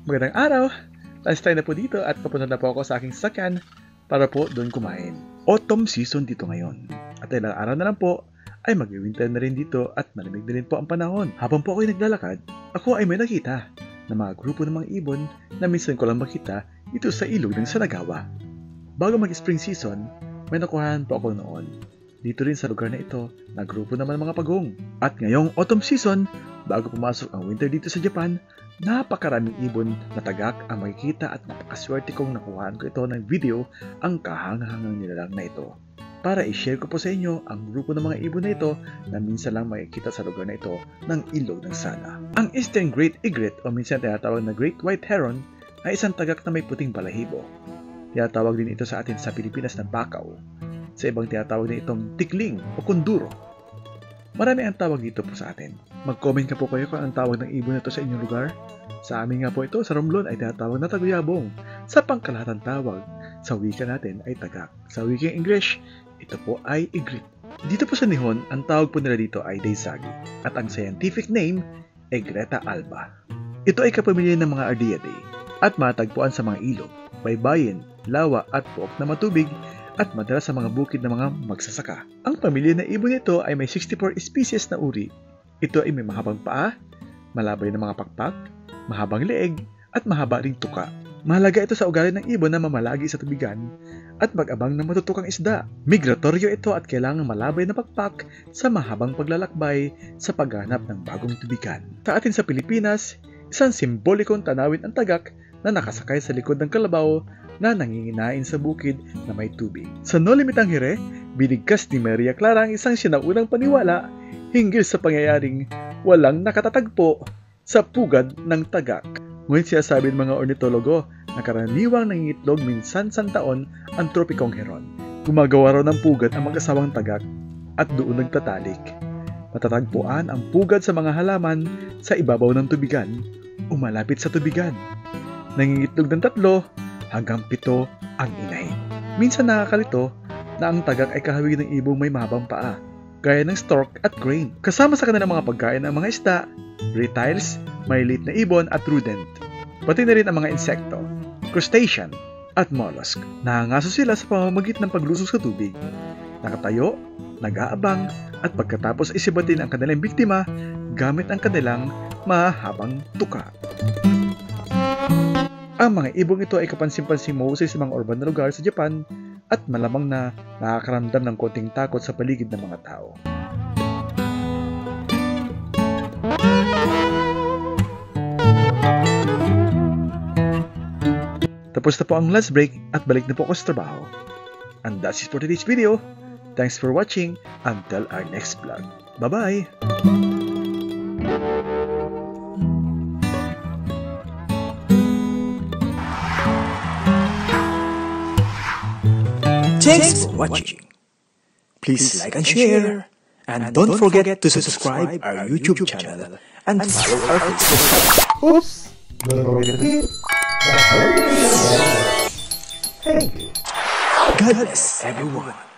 Magandang araw! Last time na po dito at papunta na po ako sa aking sasakyan para po doon kumain. Autumn season dito ngayon. At ilang araw na lang po ay mag-winter na rin dito at malamig na rin po ang panahon. Habang po ako'y naglalakad, ako ay may nakita na mga grupo ng mga ibon na minsan ko lang makita dito sa ilog ng Sanagawa. Bago mag-spring season, may nakuhaan po ako noon. Dito rin sa lugar na ito, na grupo naman mga pagong. At ngayong autumn season, bago pumasok ang winter dito sa Japan, napakaraming ibon na tagak ang makikita at napakaswerte kong nakuhaan ko ito ng video ang kahangahangang nilalang na ito. Para i-share ko po sa inyo ang grupo ng mga ibon na ito na minsan lang makikita sa lugar na ito ng Ilog ng Sana. Ang Eastern Great Egret o minsan tinatawag na Great White Heron ay isang tagak na may puting balahibo. Tinatawag din ito sa atin sa Pilipinas na bakaw. Sa ibang tinatawag din itong tikling o kunduro. Marami ang tawag dito po sa atin. Mag-comment ka po kayo kung ang tawag ng ibon na ito sa inyong lugar. Sa amin nga po ito, sa Romblon ay tinatawag na taguyabong. Sa pangkalahatang tawag, sa wika natin ay tagak. Sa wikang English, ito po ay egret. Dito po sa Nihon, ang tawag po nila dito ay daisagi. At ang scientific name, Egretta alba. Ito ay kapamilya ng mga Ardeae at matagpuan sa mga ilog, baybayin, lawa at puok na matubig at madalas sa mga bukid ng mga magsasaka. Ang pamilya na ibon nito ay may 64 species na uri. Ito ay may mahabang paa, malabay na mga pakpak, mahabang leeg, at mahaba ring tuka. Mahalaga ito sa ugali ng ibon na mamalagi sa tubigan at mag-abang ng matutukang isda. Migratoryo ito at kailangang malabay na pakpak sa mahabang paglalakbay sa paghanap ng bagong tubigan. Sa atin sa Pilipinas, isang simbolikong tanawin ang tagak na nakasakay sa likod ng kalabaw na nanginginain sa bukid na may tubig. Sa No Limitang Hire, binigkas ni Maria Clara ang isang sinaunang paniwala hinggil sa pangyayaring walang nakatatagpo sa pugad ng tagak. Ngunit sinasabi ng mga ornitologo na karaniwang nangingitlog minsan sa taon ang tropikong heron. Gumagawa raw ng pugad ang mag-asawang tagak at doon nagtatalik. Matatagpuan ang pugad sa mga halaman sa ibabaw ng tubigan o malapit sa tubigan. Nangingitlog ng 3 hanggang 7 ang inahin. Minsan nakakalito na ang tagak ay kahawig ng ibong may mahabang paa, gaya ng stork at crane. Kasama sa kanilang mga pagkain ang mga isda, reptiles, maliliit na ibon at rodent. Pati na rin ang mga insekto, crustacean at mollusk. Nahangaso sila sa pamamagitan ng paglusong sa tubig. Nakatayo, nag-aabang at pagkatapos isibatin ang kanilang biktima gamit ang kanilang mahabang tuka. Ang mga ibong ito ay kapansin-pansing mahusay sa mga urban na lugar sa Japan at malamang na nakakaramdam ng konting takot sa paligid ng mga tao. Tapos na po ang lunch break at balik na po ako sa trabaho. And that's it for today's video. Thanks for watching. Until our next vlog. Bye-bye! Thanks for watching. Please like and share. And don't forget to subscribe our YouTube channel and follow our Facebook. Oops! Don't forget to hit that bell. Thank you. God bless everyone.